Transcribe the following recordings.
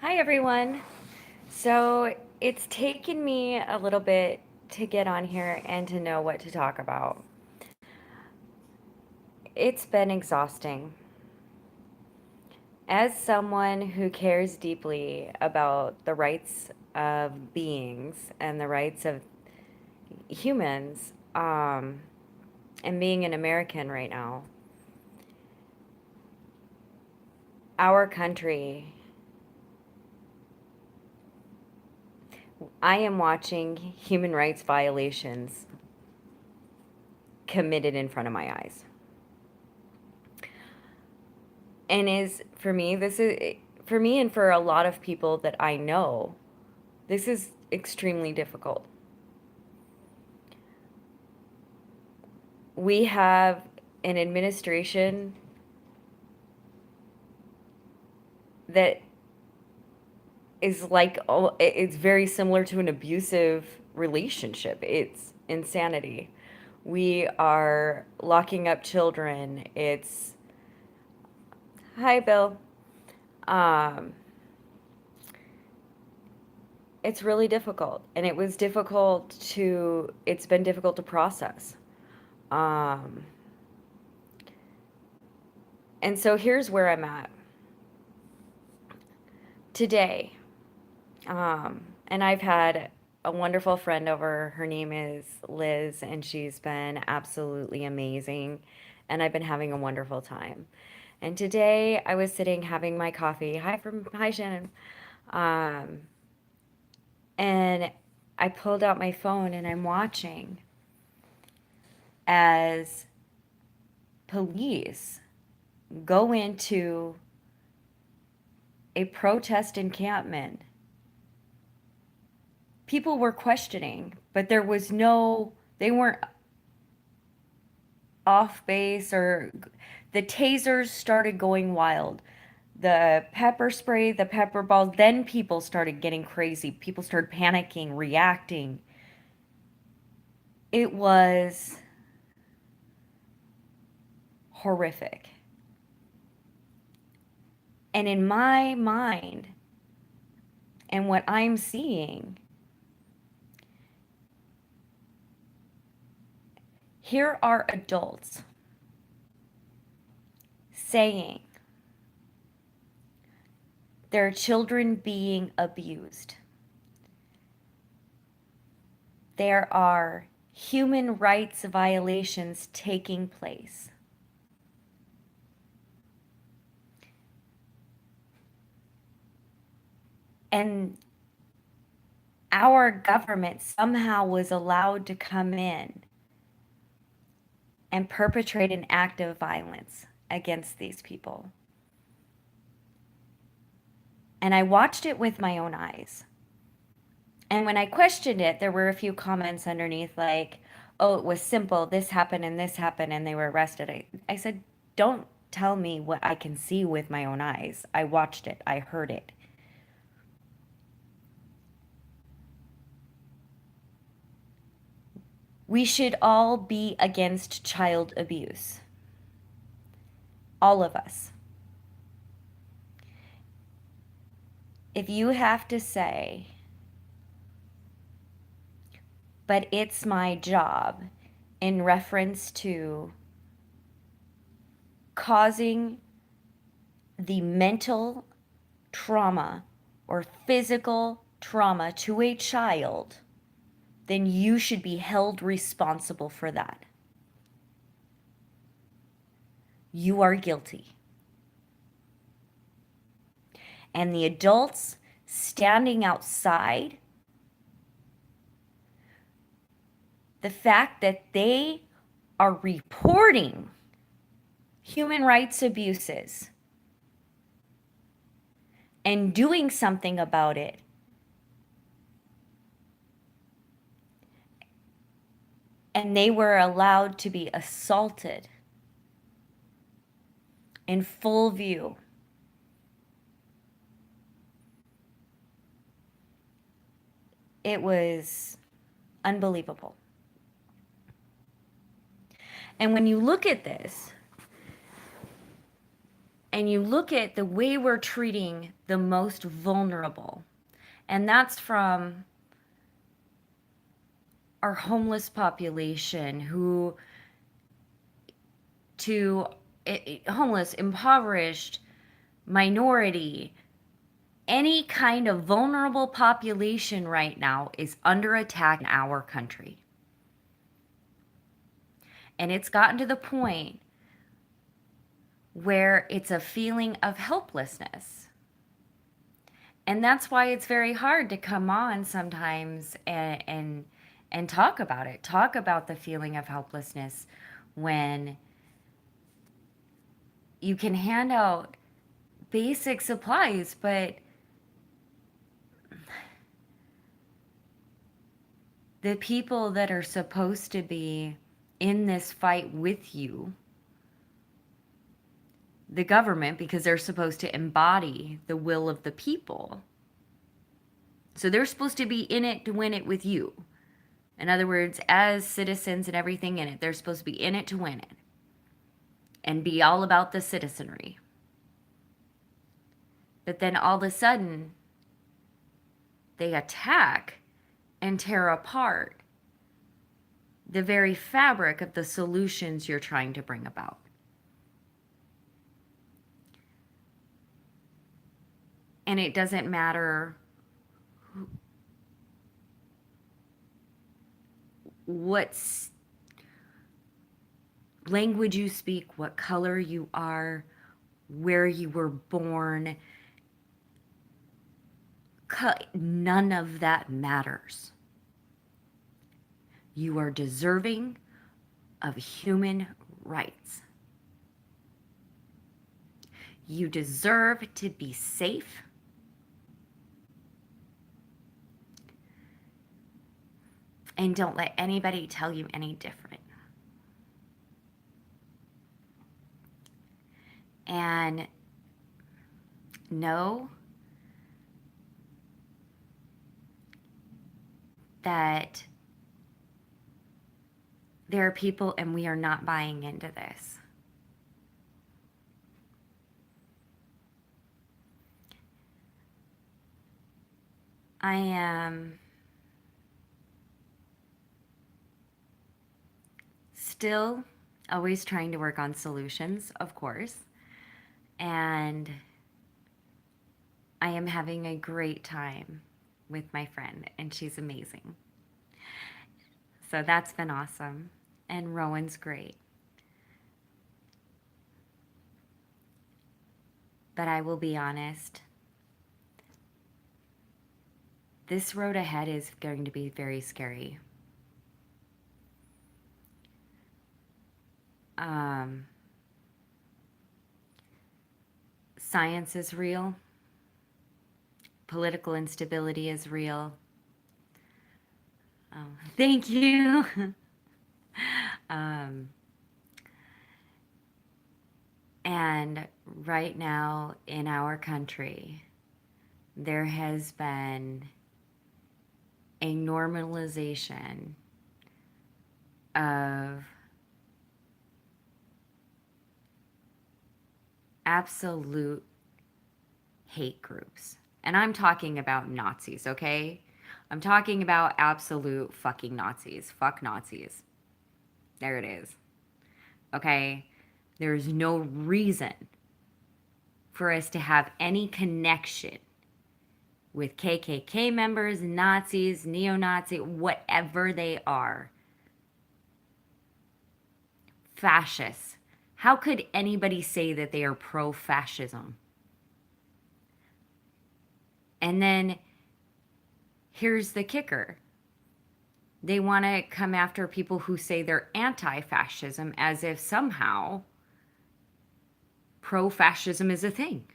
Hi, everyone. So it's taken me a little bit to get on here and to know what to talk about. It's been exhausting. As someone who cares deeply about the rights of beings and the rights of humans, and being an American right now, our country, I am watching human rights violations committed in front of my eyes. And is for me this is for me and for a lot of people that I know, this is extremely difficult. We have an administration that is like, oh, it's very similar to an abusive relationship. It's insanity. We are locking up children. It's Hi, Bill. um it's really difficult, and it's been difficult to process. um And so here's where I'm at today. And I've had a wonderful friend over. Her name is Liz, and she's been absolutely amazing. And I've been having a wonderful time. And today I was sitting having my coffee. Hi, Shannon. Um, and I pulled out my phone and I'm watching as police go into a protest encampment. People were questioning, but they weren't off base, or the tasers started going wild. The pepper spray, the pepper balls, then people started getting crazy. People started panicking, reacting. It was horrific. And in my mind, and what I'm seeing, here are adults saying there are children being abused. There are human rights violations taking place. And our government somehow was allowed to come in and perpetrate an act of violence against these people. And I watched it with my own eyes. And when I questioned it, there were a few comments underneath like, oh, it was simple. This happened and they were arrested. I said, don't tell me what I can see with my own eyes. I watched it, I heard it. We should all be against child abuse. All of us. If you have to say, but it's my job in reference to causing the mental trauma or physical trauma to a child, then you should be held responsible for that. You are guilty. And the adults standing outside, the fact that they are reporting human rights abuses and doing something about it, and they were allowed to be assaulted in full view. It was unbelievable. And when you look at this, and you look at the way we're treating the most vulnerable, and that's from our homeless population who to homeless, impoverished, minority, any kind of vulnerable population right now is under attack in our country. And it's gotten to the point where it's a feeling of helplessness. And that's why it's very hard to come on sometimes and talk about it. Talk about the feeling of helplessness when you can hand out basic supplies, but the people that are supposed to be in this fight with you, the government, because they're supposed to embody the will of the people. So they're supposed to be in it to win it with you. In other words, as citizens and everything in it, they're supposed to be in it to win it and be all about the citizenry. But then all of a sudden, they attack and tear apart the very fabric of the solutions you're trying to bring about. And it doesn't matter what language you speak, what color you are, where you were born. None of that matters. You are deserving of human rights. You deserve to be safe. And don't let anybody tell you any different. And know that there are people, and we are not buying into this. I am still always trying to work on solutions, of course. And I am having a great time with my friend, and she's amazing. So that's been awesome. And Rowan's great. But I will be honest, this road ahead is going to be very scary. Science is real. Political instability is real. Oh, thank you. And right now in our country, there has been a normalization of absolute hate groups. And I'm talking about Nazis, okay? I'm talking about absolute fucking Nazis. Fuck Nazis. There it is. Okay? There's no reason for us to have any connection with KKK members, Nazis, neo-Nazi, whatever they are. Fascists. How could anybody say that they are pro-fascism? And then here's the kicker. They want to come after people who say they're anti-fascism as if somehow pro-fascism is a thing.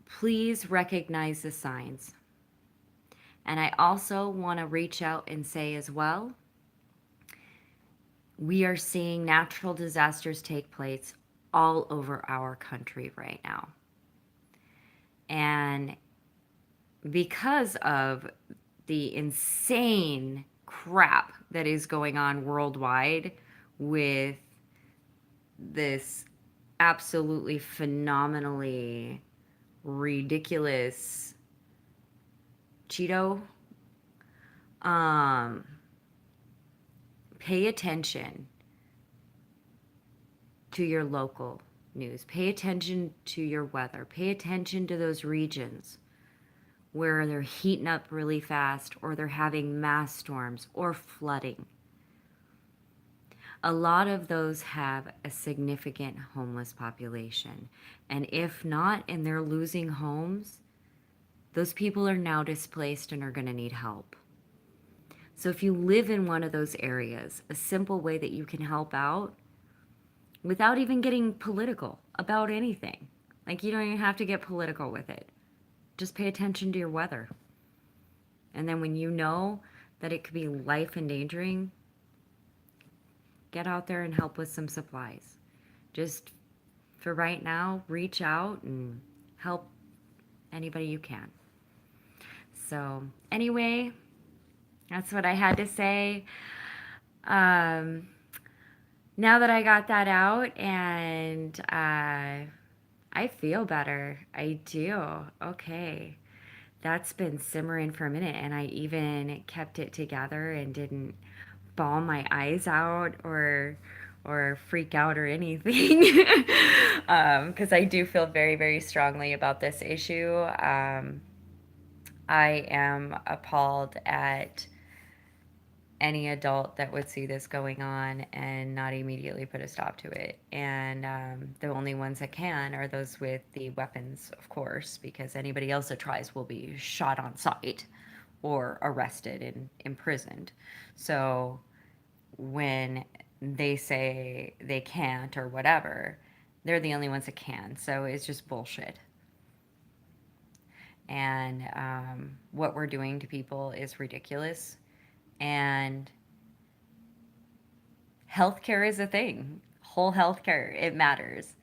Please recognize the signs. And I also want to reach out and say as well, we are seeing natural disasters take place all over our country right now. And because of the insane crap that is going on worldwide with this absolutely phenomenally ridiculous Cheeto, um, pay attention to your local news. Pay attention to your weather. Pay attention to those regions where they're heating up really fast or they're having mass storms or flooding. A lot of those have a significant homeless population. And if not, and they're losing homes, those people are now displaced and are going to need help. So if you live in one of those areas, a simple way that you can help out without even getting political about anything, like you don't even have to get political with it. Just pay attention to your weather. And then when you know that it could be life endangering, get out there and help with some supplies. Just for right now, reach out and help anybody you can. So anyway, that's what I had to say. Now that I got that out, and I feel better. I do. Okay. That's been simmering for a minute, and I even kept it together and didn't bawl my eyes out or freak out or anything. Because I do feel very, very strongly about this issue. I am appalled at any adult that would see this going on and not immediately put a stop to it. And the only ones that can are those with the weapons, of course, because anybody else that tries will be shot on sight or arrested and imprisoned. So when they say they can't or whatever, they're the only ones that can. So it's just bullshit. And what we're doing to people is ridiculous. And healthcare is a thing. Whole healthcare, it matters.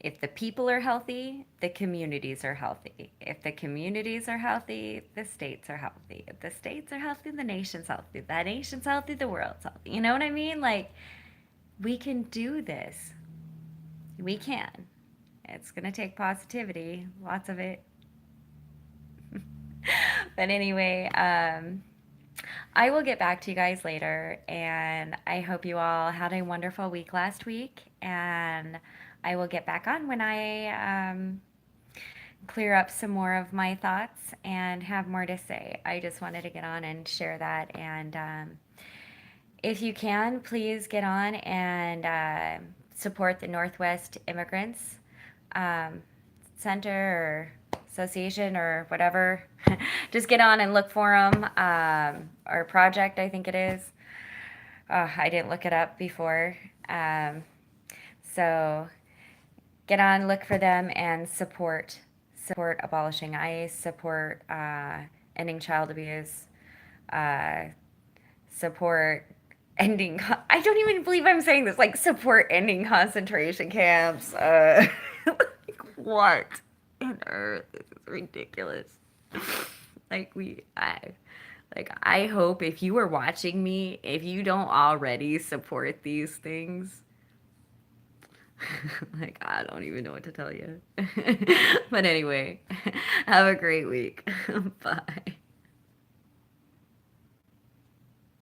If the people are healthy, the communities are healthy. If the communities are healthy, the states are healthy. If the states are healthy, the nation's healthy. The nation's healthy, the world's healthy. You know what I mean? Like, we can do this. We can. It's going to take positivity, lots of it. But anyway, I will get back to you guys later, and I hope you all had a wonderful week last week, and I will get back on when I clear up some more of my thoughts and have more to say. I just wanted to get on and share that, and if you can, please get on and support the Northwest Immigrants Center or association or whatever. Just get on and look for them, or project, I think it is. I didn't look it up before. So get on, look for them, and support abolishing ICE, support ending child abuse, support ending. I don't even believe I'm saying this. Like, support ending concentration camps. Like, what on earth? This is ridiculous. I hope if you are watching me, if you don't already support these things, like, I don't even know what to tell you. But anyway, have a great week. Bye.